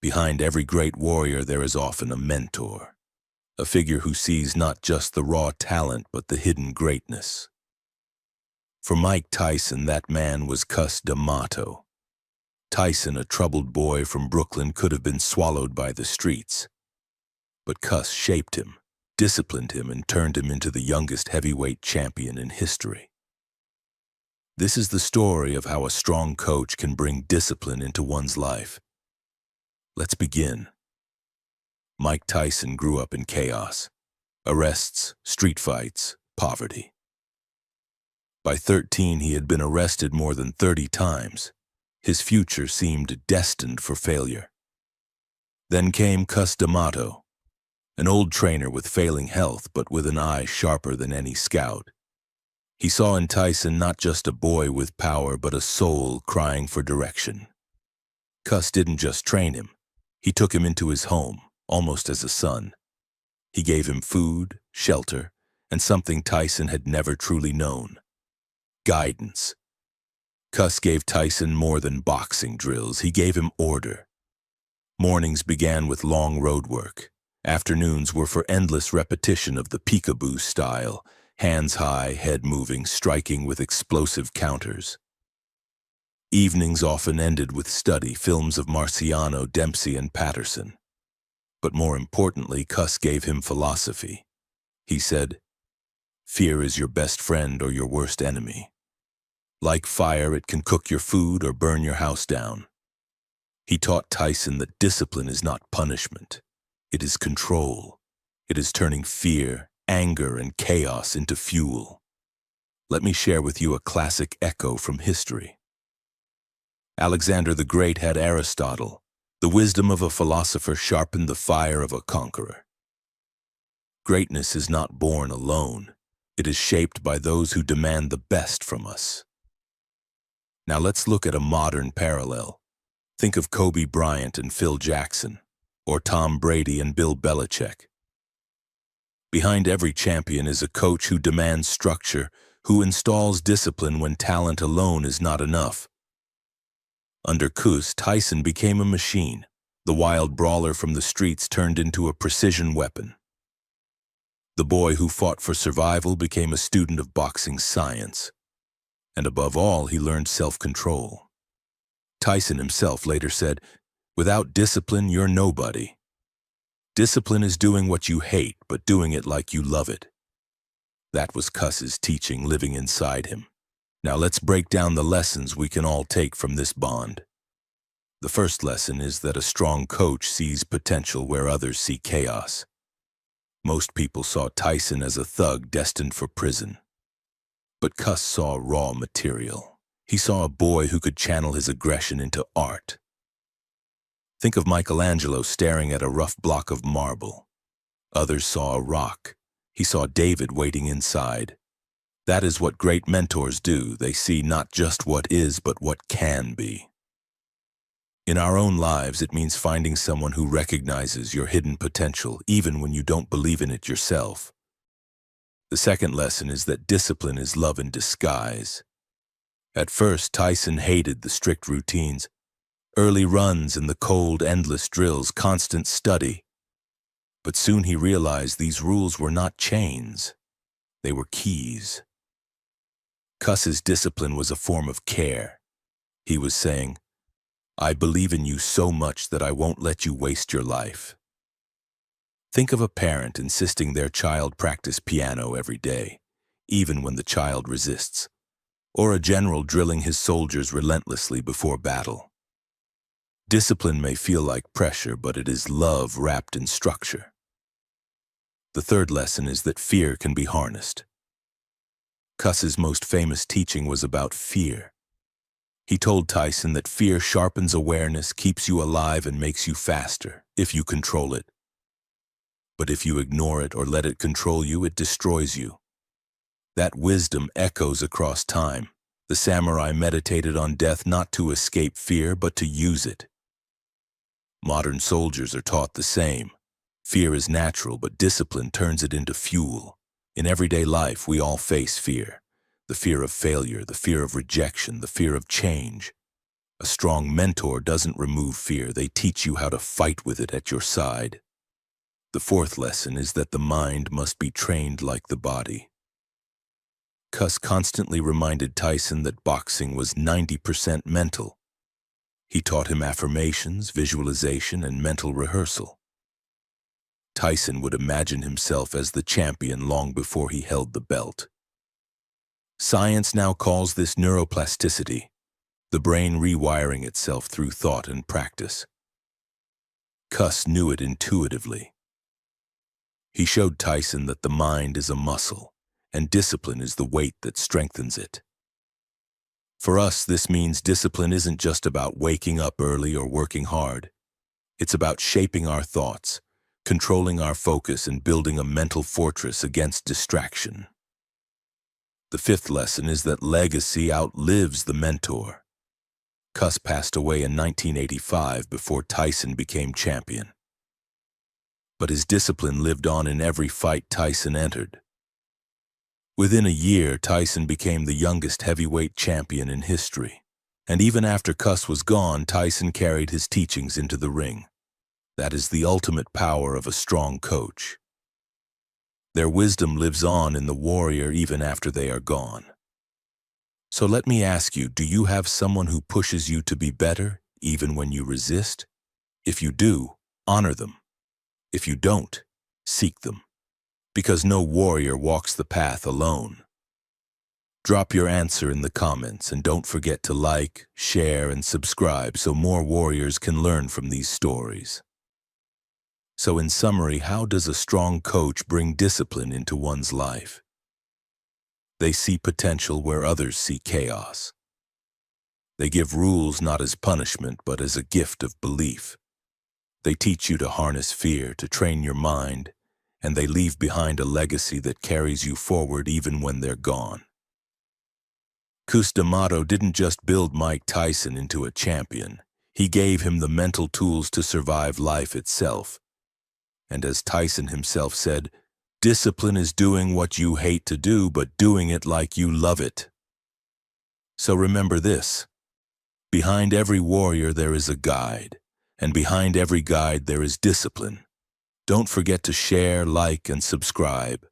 Behind every great warrior there is often a mentor, a figure who sees not just the raw talent but the hidden greatness. For Mike Tyson, that man was Cus D'Amato. Tyson, a troubled boy from Brooklyn, could have been swallowed by the streets. But Cus shaped him, disciplined him, and turned him into the youngest heavyweight champion in history. This is the story of how a strong coach can bring discipline into one's life. Let's begin. Mike Tyson grew up in chaos. Arrests, street fights, poverty. By 13, he had been arrested more than 30 times. His future seemed destined for failure. Then came Cus D'Amato, an old trainer with failing health but with an eye sharper than any scout. He saw in Tyson not just a boy with power but a soul crying for direction. Cus didn't just train him. He took him into his home, almost as a son. He gave him food, shelter, and something Tyson had never truly known: guidance. Cus gave Tyson more than boxing drills. He gave him order. Mornings began with long road work. Afternoons were for endless repetition of the peekaboo style, hands high, head moving, striking with explosive counters. Evenings often ended with study, films of Marciano, Dempsey, and Patterson. But more importantly, Cus gave him philosophy. He said, "Fear is your best friend or your worst enemy. Like fire, it can cook your food or burn your house down." He taught Tyson that discipline is not punishment. It is control. It is turning fear, anger, and chaos into fuel. Let me share with you a classic echo from history. Alexander the Great had Aristotle. The wisdom of a philosopher sharpened the fire of a conqueror. Greatness is not born alone. It is shaped by those who demand the best from us. Now let's look at a modern parallel. Think of Kobe Bryant and Phil Jackson, or Tom Brady and Bill Belichick. Behind every champion is a coach who demands structure, who installs discipline when talent alone is not enough. Under Cus, Tyson became a machine. The wild brawler from the streets turned into a precision weapon. The boy who fought for survival became a student of boxing science. And above all, he learned self-control. Tyson himself later said, "Without discipline, you're nobody. Discipline is doing what you hate, but doing it like you love it." That was Cus's teaching living inside him. Now let's break down the lessons we can all take from this bond. The first lesson is that a strong coach sees potential where others see chaos. Most people saw Tyson as a thug destined for prison. But Cus saw raw material. He saw a boy who could channel his aggression into art. Think of Michelangelo staring at a rough block of marble. Others saw a rock. He saw David waiting inside. That is what great mentors do. They see not just what is, but what can be. In our own lives, it means finding someone who recognizes your hidden potential, even when you don't believe in it yourself. The second lesson is that discipline is love in disguise. At first, Tyson hated the strict routines, early runs in the cold, endless drills, constant study. But soon he realized these rules were not chains. They were keys. Cus's discipline was a form of care. He was saying, "I believe in you so much that I won't let you waste your life." Think of a parent insisting their child practice piano every day, even when the child resists, or a general drilling his soldiers relentlessly before battle. Discipline may feel like pressure, but it is love wrapped in structure. The third lesson is that fear can be harnessed. Cus's most famous teaching was about fear. He told Tyson that fear sharpens awareness, keeps you alive, and makes you faster, if you control it. But if you ignore it or let it control you, it destroys you. That wisdom echoes across time. The samurai meditated on death not to escape fear, but to use it. Modern soldiers are taught the same. Fear is natural, but discipline turns it into fuel. In everyday life, we all face fear. The fear of failure, the fear of rejection, the fear of change. A strong mentor doesn't remove fear, they teach you how to fight with it at your side. The fourth lesson is that the mind must be trained like the body. Cus constantly reminded Tyson that boxing was 90% mental. He taught him affirmations, visualization, and mental rehearsal. Tyson would imagine himself as the champion long before he held the belt. Science now calls this neuroplasticity, the brain rewiring itself through thought and practice. Cus knew it intuitively. He showed Tyson that the mind is a muscle, and discipline is the weight that strengthens it. For us, this means discipline isn't just about waking up early or working hard. It's about shaping our thoughts, controlling our focus, and building a mental fortress against distraction. The fifth lesson is that legacy outlives the mentor. Cus passed away in 1985 before Tyson became champion. But his discipline lived on in every fight Tyson entered. Within a year, Tyson became the youngest heavyweight champion in history. And even after Cus was gone, Tyson carried his teachings into the ring. That is the ultimate power of a strong coach. Their wisdom lives on in the warrior even after they are gone. So let me ask you, do you have someone who pushes you to be better, even when you resist? If you do, honor them. If you don't, seek them. Because no warrior walks the path alone. Drop your answer in the comments and don't forget to like, share, and subscribe so more warriors can learn from these stories. So in summary, how does a strong coach bring discipline into one's life? They see potential where others see chaos. They give rules not as punishment but as a gift of belief. They teach you to harness fear, to train your mind, and they leave behind a legacy that carries you forward even when they're gone. Cus D'Amato didn't just build Mike Tyson into a champion. He gave him the mental tools to survive life itself. And as Tyson himself said, discipline is doing what you hate to do, but doing it like you love it. So remember this: behind every warrior there is a guide, and behind every guide there is discipline. Don't forget to share, like, and subscribe.